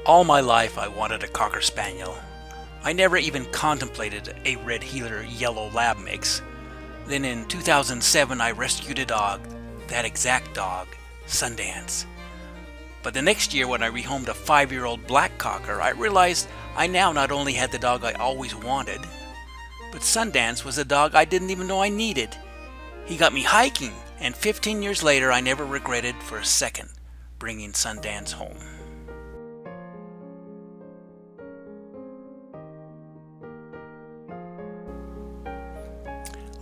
All my life I wanted a Cocker Spaniel. I never even contemplated a Red Heeler Yellow Lab mix. Then in 2007 I rescued a dog, that exact dog, Sundance. But the next year when I rehomed a 5-year-old black cocker, I realized I now not only had the dog I always wanted, but Sundance was a dog I didn't even know I needed. He got me hiking, and 15 years later I never regretted for a second bringing Sundance home.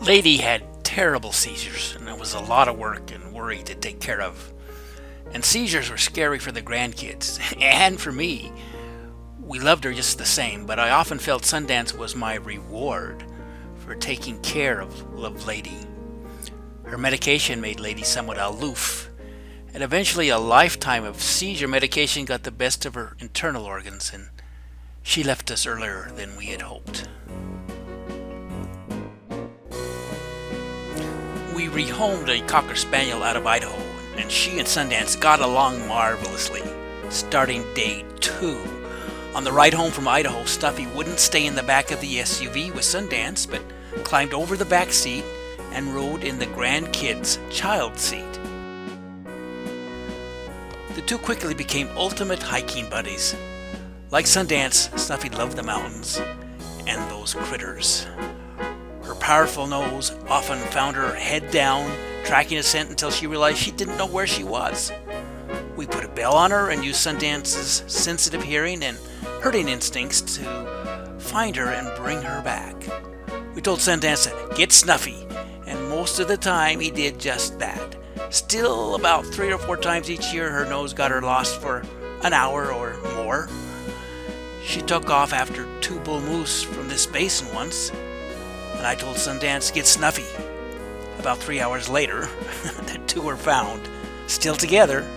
Lady had terrible seizures, and it was a lot of work and worry to take care of. And seizures were scary for the grandkids, and for me. We loved her just the same, but I often felt Sundance was my reward for taking care of Lady. Her medication made Lady somewhat aloof, and eventually a lifetime of seizure medication got the best of her internal organs, and she left us earlier than we had hoped. We rehomed a Cocker Spaniel out of Idaho, and she and Sundance got along marvelously, starting day 2. On the ride home from Idaho, Snuffi wouldn't stay in the back of the SUV with Sundance, but climbed over the back seat and rode in the grandkids' child seat. The two quickly became ultimate hiking buddies. Like Sundance, Snuffi loved the mountains and those critters. Her powerful nose often found her head down, tracking a scent until she realized she didn't know where she was. We put a bell on her and used Sundance's sensitive hearing and herding instincts to find her and bring her back. We told Sundance to get Snuffi, and most of the time he did just that. Still, about 3 or 4 times each year her nose got her lost for an hour or more. She took off after 2 bull moose from this basin once, and I told Sundance to get Snuffi. About 3 hours later, the 2 were found, still together.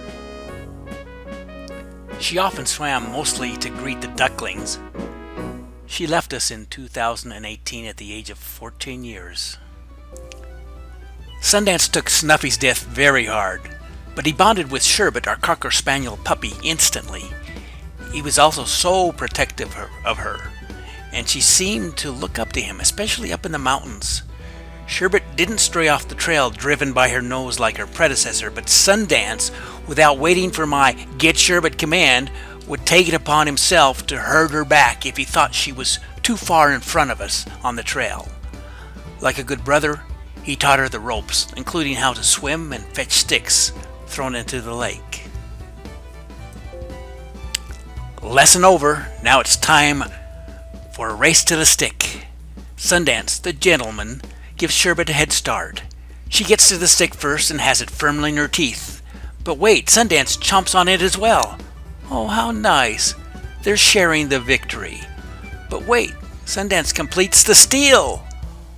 She often swam mostly to greet the ducklings. She left us in 2018 at the age of 14 years. Sundance took Snuffi's death very hard, but he bonded with Sherbet, our Cocker Spaniel puppy, instantly. He was also so protective of her, and she seemed to look up to him, especially up in the mountains. Sherbet didn't stray off the trail driven by her nose like her predecessor, but Sundance, without waiting for my "get Sherbet" command, would take it upon himself to herd her back if he thought she was too far in front of us on the trail. Like a good brother, he taught her the ropes, including how to swim and fetch sticks thrown into the lake. Lesson over. Now it's time for a race to the stick. Sundance, the gentleman, gives Sherbet a head start. She gets to the stick first and has it firmly in her teeth. But wait, Sundance chomps on it as well. Oh, how nice. They're sharing the victory. But wait, Sundance completes the steal.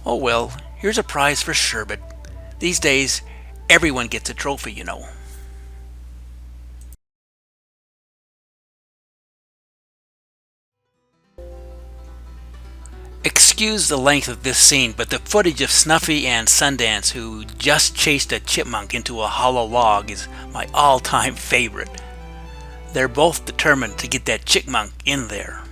Oh well, here's a prize for Sherbet. These days, everyone gets a trophy, you know. Excuse the length of this scene, but the footage of Snuffi and Sundance, who just chased a chipmunk into a hollow log, is my all-time favorite. They're both determined to get that chipmunk in there.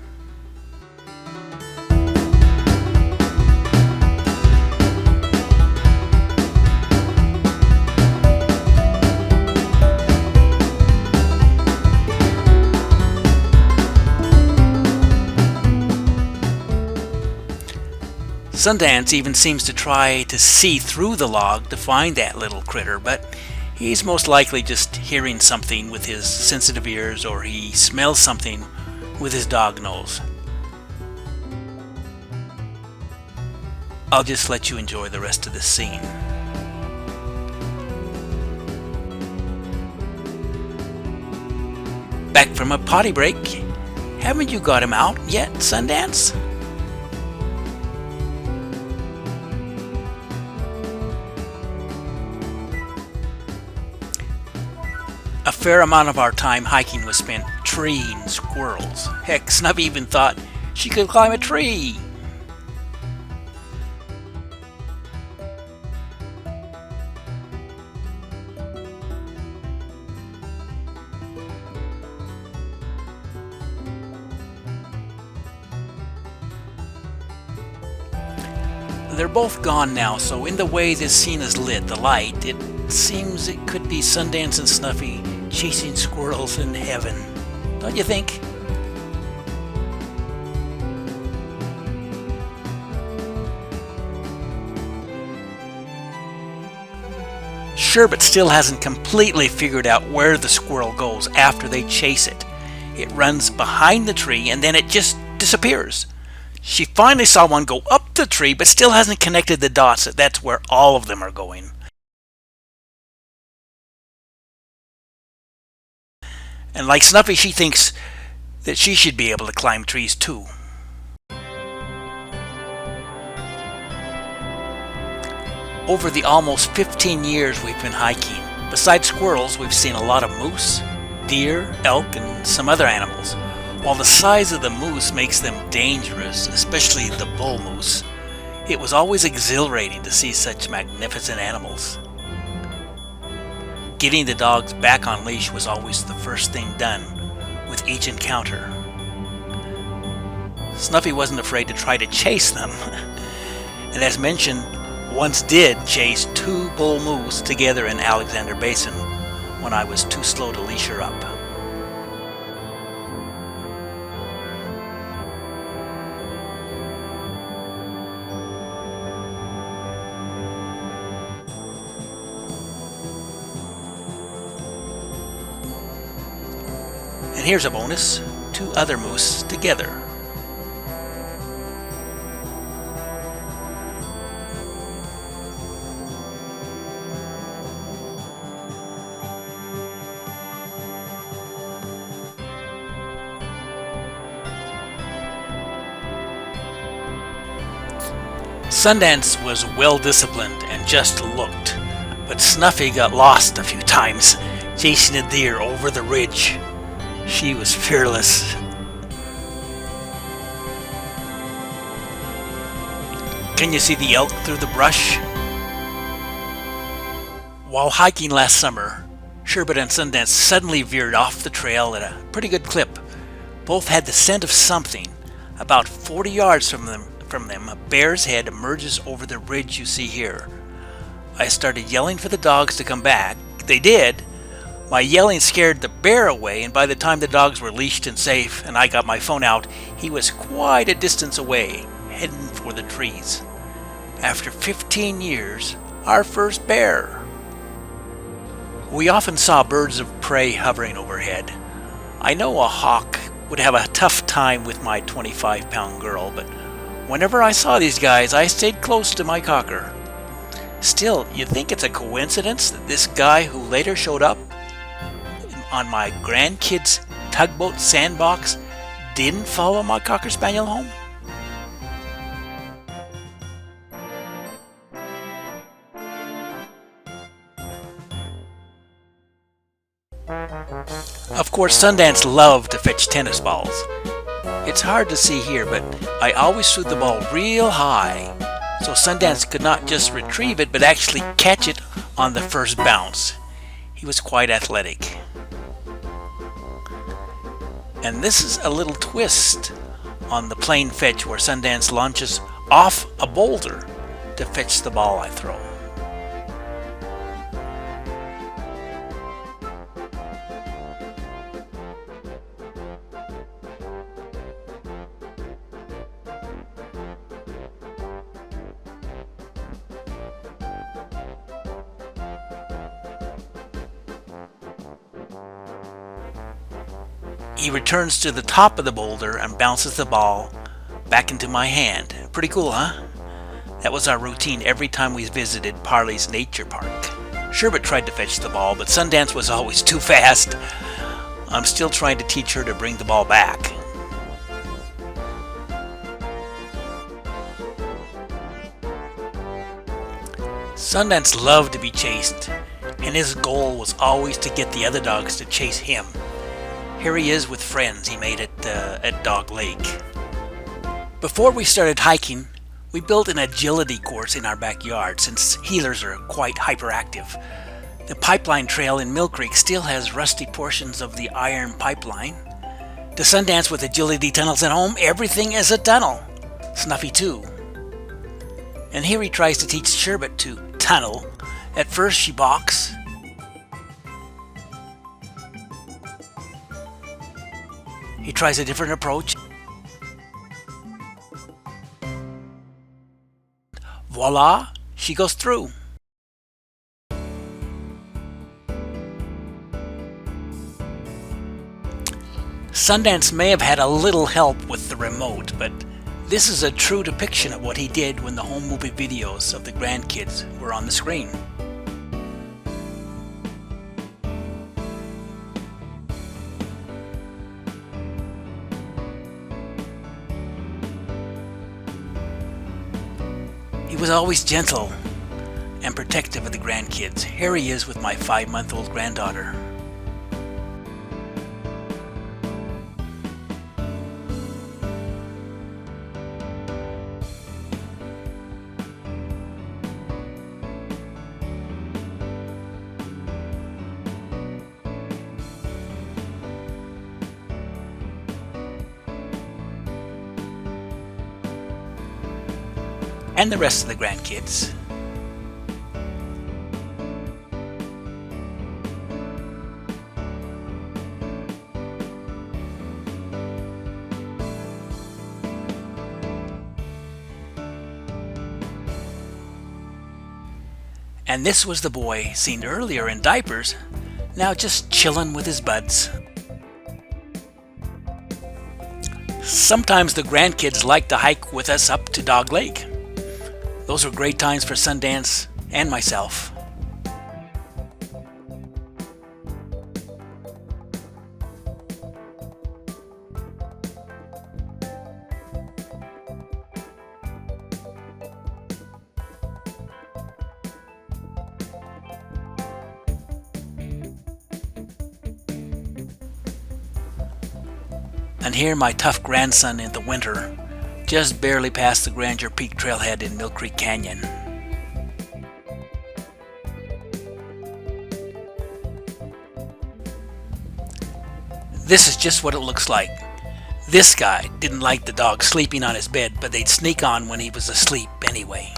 Sundance even seems to try to see through the log to find that little critter, but he's most likely just hearing something with his sensitive ears, or he smells something with his dog nose. I'll just let you enjoy the rest of this scene. Back from a potty break. Haven't you got him out yet, Sundance? A fair amount of our time hiking was spent treeing squirrels. Heck, Snuffi even thought she could climb a tree. they're both gone now, so in the way this scene is lit, the light, it seems it could be Sundance and Snuffi chasing squirrels in heaven. Don't you think? Sherbet still hasn't completely figured out where the squirrel goes after they chase it. It runs behind the tree and then it just disappears. She finally saw one go up the tree but still hasn't connected the dots that that's where all of them are going. And like Snuffy, she thinks that she should be able to climb trees too. Over the almost 15 years we've been hiking, besides squirrels, we've seen a lot of moose, deer, elk, and some other animals. While the size of the moose makes them dangerous, especially the bull moose, it was always exhilarating to see such magnificent animals. Getting the dogs back on leash was always the first thing done with each encounter. Snuffy wasn't afraid to try to chase them, and as mentioned, once did chase 2 bull moose together in Alexander Basin when I was too slow to leash her up. And here's a bonus, 2 other moose together. Sundance was well disciplined and just looked, but Snuffy got lost a few times, chasing a deer over the ridge. She was fearless. Can you see the elk through the brush? While hiking last summer, Sherbet and Sundance suddenly veered off the trail at a pretty good clip. Both had the scent of something. About 40 yards from them, a bear's head emerges over the ridge you see here. I started yelling for the dogs to come back. They did. My yelling scared the bear away, and by the time the dogs were leashed and safe and I got my phone out, he was quite a distance away, heading for the trees. After 15 years, our first bear. We often saw birds of prey hovering overhead. I know a hawk would have a tough time with my 25-pound girl, but whenever I saw these guys, I stayed close to my cocker. Still, you think it's a coincidence that this guy who later showed up on my grandkids' tugboat sandbox didn't follow my cocker spaniel home? Of course, Sundance loved to fetch tennis balls. It's hard to see here, but I always threw the ball real high, so Sundance could not just retrieve it, but actually catch it on the first bounce. He was quite athletic. And this is a little twist on the plain fetch where Sundance launches off a boulder to fetch the ball I throw. He returns to the top of the boulder and bounces the ball back into my hand. Pretty cool, huh? That was our routine every time we visited Parley's Nature Park. Sherbet tried to fetch the ball, but Sundance was always too fast. I'm still trying to teach her to bring the ball back. Sundance loved to be chased, and his goal was always to get the other dogs to chase him. Here he is with friends he made at Dog Lake. Before we started hiking, we built an agility course in our backyard since heelers are quite hyperactive. The pipeline trail in Millcreek still has rusty portions of the iron pipeline. To Sundance with agility tunnels at home, everything is a tunnel. Snuffy too. And here he tries to teach Sherbet to tunnel. At first she balks. He tries a different approach. Voila, she goes through. Sundance may have had a little help with the remote, but this is a true depiction of what he did when the home movie videos of the grandkids were on the screen. He was always gentle and protective of the grandkids. Here he is with my 5-month-old granddaughter. And the rest of the grandkids. And this was the boy seen earlier in diapers, now just chillin' with his buds. Sometimes the grandkids like to hike with us up to Dog Lake. Those were great times for Sundance and myself. And here my tough grandson in the winter, just barely past the Grandeur Peak trailhead in Millcreek Canyon. This is just what it looks like. This guy didn't like the dog sleeping on his bed, but they'd sneak on when he was asleep anyway.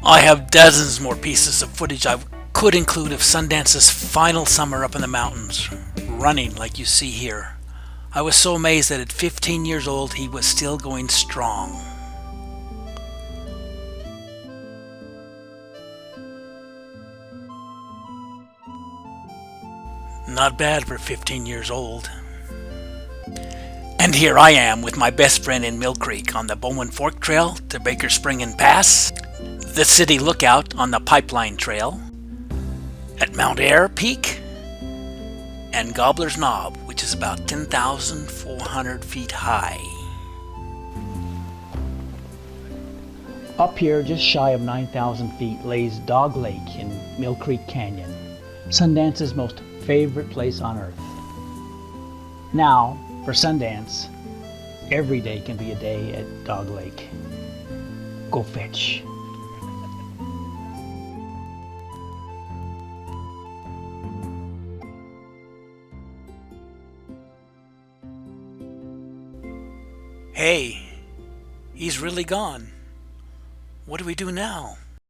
I have dozens more pieces of footage I could include of Sundance's final summer up in the mountains, running like you see here. I was so amazed that at 15 years old he was still going strong. Not bad for 15 years old. And here I am with my best friend in Millcreek on the Bowman Fork Trail to Baker Spring and Pass, the city lookout on the Pipeline Trail, at Mount Air Peak, and Gobbler's Knob, which is about 10,400 feet high. Up here, just shy of 9,000 feet, lays Dog Lake in Millcreek Canyon, Sundance's most favorite place on earth. Now, for Sundance, every day can be a day at Dog Lake. Go fetch. Hey, he's really gone. What do we do now?